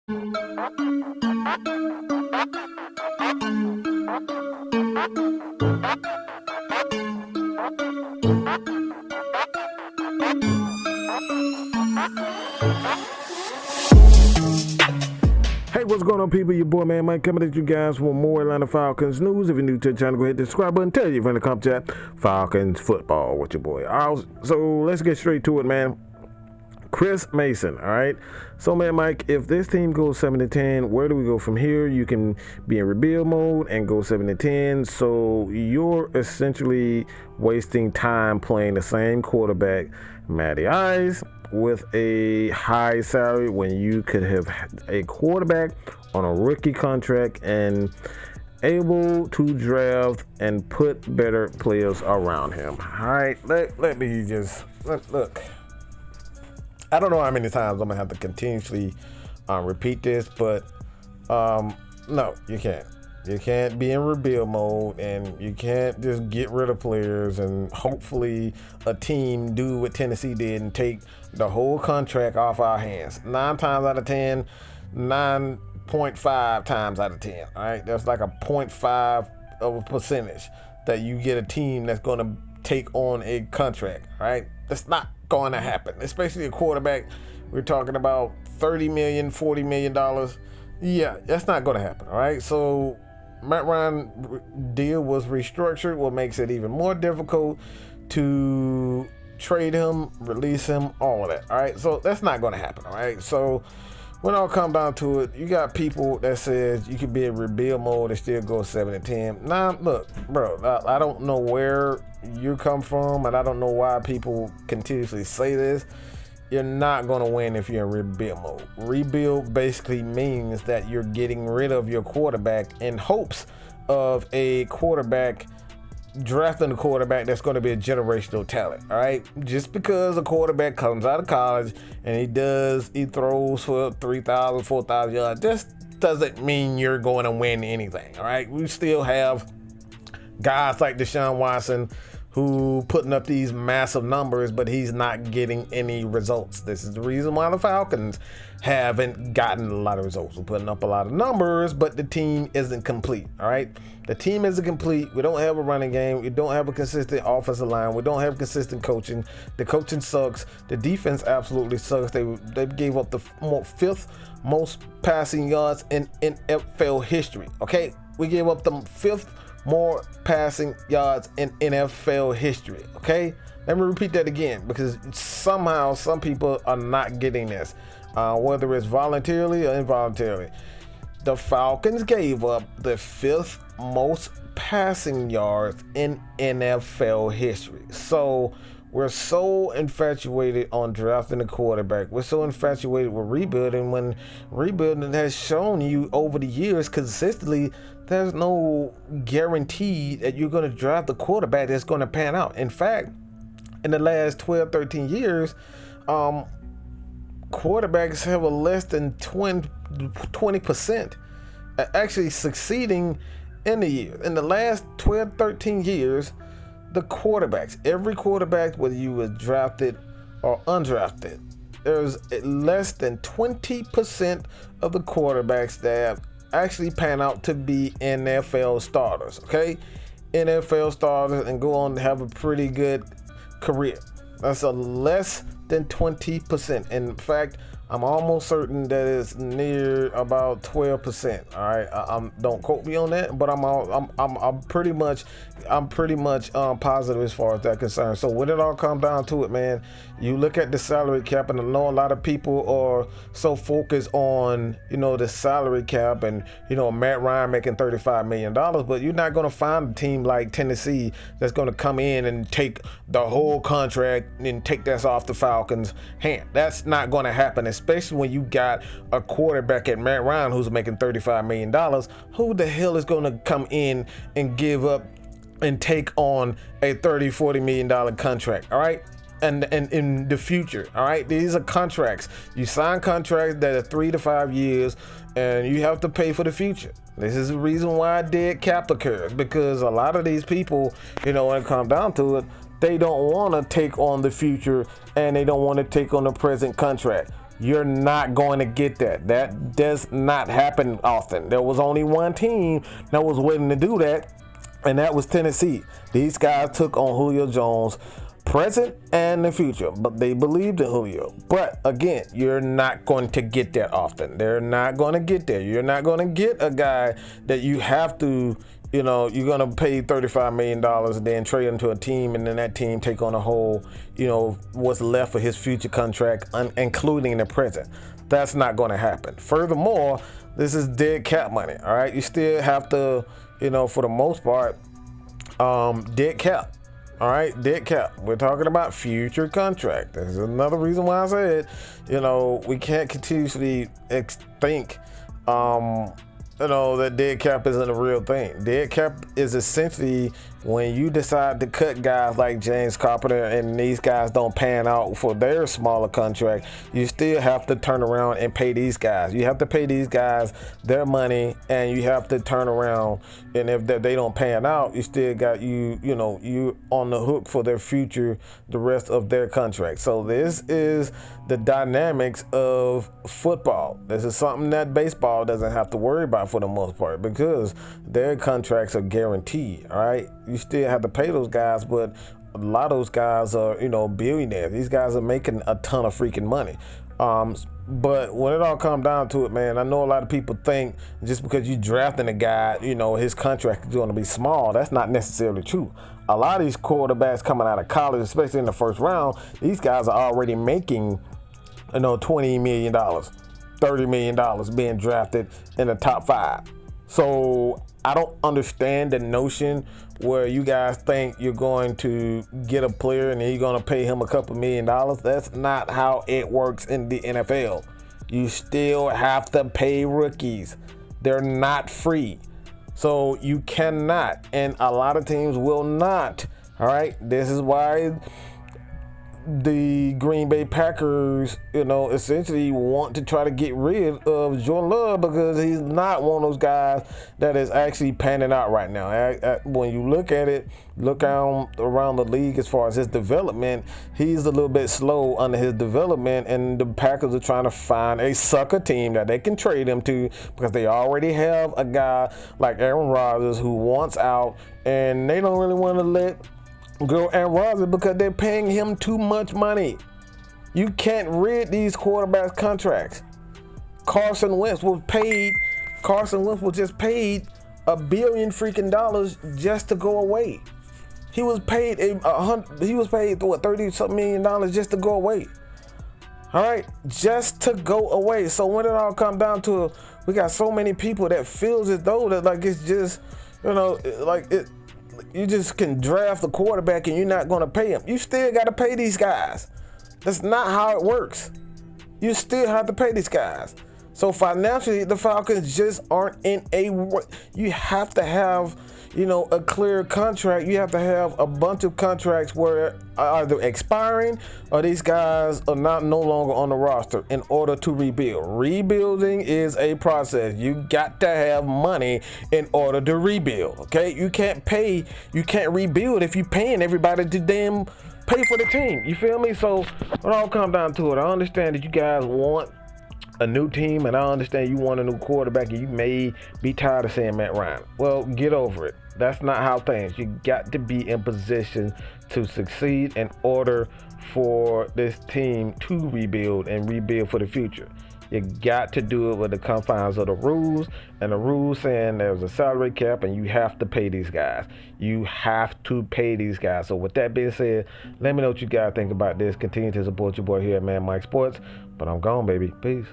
Hey, what's going on, people? Your boy, man, Mike, coming at you guys with more Atlanta Falcons news. If you're new to the channel, go ahead and hit the subscribe button. Tell your friend to come chat Falcons football with your boy. So let's get straight to it, man. Chris Mason, all right? So, man, Mike, if this team goes 7-10, where do we go from here? You can be in rebuild mode and go 7-10. So you're essentially wasting time playing the same quarterback, Matty Ice, with a high salary when you could have a quarterback on a rookie contract and able to draft and put better players around him. All right, let me just look. I don't know how many times I'm gonna have to continuously repeat this, but no, you can't. You can't be in rebuild mode, and you can't just get rid of players and hopefully a team do what Tennessee did and take the whole contract off our hands. 9 times out of 10, 9.5 times out of 10. All right, that's like a 0.5 of a percentage that you get a team that's going to take on a contract. Right, that's not going to happen, especially a quarterback. We're talking about $30 million, $40 million. Yeah, that's not going to happen. All right, so Matt Ryan deal was restructured, what makes it even more difficult to trade him, release him, all of that. All right, so that's not going to happen. All right, so when it all come down to it, you got people that says you can be in rebuild mode and still go 7-10. Now, look, bro, I don't know where you come from, and I don't know why people continuously say this. You're not going to win if you're in rebuild mode. Rebuild basically means that you're getting rid of your quarterback in hopes of a quarterback, drafting a quarterback that's going to be a generational talent. All right, just because a quarterback comes out of college and he throws for 3,000, 4,000 yards, just doesn't mean you're going to win anything. All right, we still have guys like Deshaun Watson who putting up these massive numbers, but he's not getting any results. This is the reason why the Falcons haven't gotten a lot of results. We're putting up a lot of numbers, but the team isn't complete. All right, the team isn't complete. We don't have a running game. We don't have a consistent offensive line. We don't have consistent coaching. The coaching sucks. The defense absolutely sucks. They gave up the 5th most passing yards in NFL history. Okay, we gave up the 5th more passing yards in NFL history. Okay, let me repeat that again, because somehow some people are not getting this, whether it's voluntarily or involuntarily. The Falcons gave up the 5th most passing yards in NFL history. So we're so infatuated on drafting a quarterback. We're so infatuated with rebuilding, when rebuilding has shown you over the years consistently there's no guarantee that you're going to draft the quarterback that's going to pan out. In fact, in the last 12, 13 years, quarterbacks have a less than 20% actually succeeding in the year. In the last 12, 13 years, the quarterbacks, every quarterback, whether you was drafted or undrafted, there's less than 20% of the quarterbacks that actually pan out to be NFL starters. Okay, NFL starters and go on to have a pretty good career. That's a less than 20%. In fact, I'm almost certain that it's near about 12%. All right, don't quote me on that, but I'm pretty much positive as far as that concerned. So when it all comes down to it, man, you look at the salary cap, and I know a lot of people are so focused on, the salary cap and, Matt Ryan making $35 million, but you're not going to find a team like Tennessee that's going to come in and take the whole contract and take that off the Falcons' hand. That's not going to happen, especially when you got a quarterback at Matt Ryan who's making $35 million. Who the hell is going to come in and give up and take on a $30-40 million contract? All right, and in the future. All right, these are contracts. You sign contracts that are 3 to 5 years, and you have to pay for the future. This is the reason why I did cap occurs, because a lot of these people, when it comes down to it, they don't want to take on the future and they don't want to take on the present contract. You're not going to get that. That does not happen often. There was only one team that was willing to do that, and that was Tennessee. These guys took on Julio Jones, present and the future, but they believed in Julio. But again, you're not going to get that often. They're not going to get there. You're not going to get a guy that you have to, you're going to pay $35 million and then trade him to a team, and then that team take on a whole, what's left of his future contract, including the present. That's not going to happen. Furthermore, this is dead cap money, all right? You still have to, for the most part, dead cap. All right, dead cap. We're talking about future contract. This is another reason why I said, we can't continuously think, that dead cap isn't a real thing. Dead cap is essentially when you decide to cut guys like James Carpenter and these guys don't pan out for their smaller contract, you still have to turn around and pay these guys. You have to pay these guys their money, and you have to turn around, and if they don't pan out, you still got you on the hook for their future, the rest of their contract. So this is the dynamics of football. This is something that baseball doesn't have to worry about for the most part, because their contracts are guaranteed, all right? You still have to pay those guys, but a lot of those guys are, billionaires. These guys are making a ton of freaking money. But when it all comes down to it, man, I know a lot of people think just because you drafting a guy, his contract is going to be small. That's not necessarily true. A lot of these quarterbacks coming out of college, especially in the first round, these guys are already making, $20 million, $30 million being drafted in the top 5. So I don't understand the notion where you guys think you're going to get a player and then you're going to pay him a couple $1 million. That's not how it works in the NFL. You still have to pay rookies. They're not free. So you cannot, and a lot of teams will not. All right. This is why the Green Bay Packers, essentially want to try to get rid of Jordan Love, because he's not one of those guys that is actually panning out right now. When you look at it, look around the league as far as his development, he's a little bit slow under his development, and the Packers are trying to find a sucker team that they can trade him to, because they already have a guy like Aaron Rodgers who wants out, and they don't really want to let go Aaron Rodgers because they're paying him too much money. You can't rid these quarterbacks contracts. Carson Wentz was just paid $1 billion freaking dollars just to go away. He was paid what, $30-something million just to go away. All right, just to go away. So when it all comes down to it, we got so many people that feels as though that it's just, you just can draft a quarterback and you're not going to pay him. You still got to pay these guys. That's not how it works. You still have to pay these guys. So financially, the Falcons just aren't in you have to have, a clear contract. You have to have a bunch of contracts where either expiring or these guys are no longer on the roster in order to rebuild. Rebuilding is a process. You got to have money in order to rebuild. Okay, you can't rebuild if you're paying everybody to damn pay for the team. You feel me? So it all comes down to it. I understand that you guys want a new team, and I understand you want a new quarterback, and you may be tired of saying Matt Ryan. Well, get over it. That's not how things. You got to be in position to succeed in order for this team to rebuild and rebuild for the future. You got to do it with the confines of the rules, and the rules saying there's a salary cap and you have to pay these guys. You have to pay these guys. So with that being said, let me know what you guys think about this. Continue to support your boy here at Man Mike Sports. But I'm gone, baby. Peace.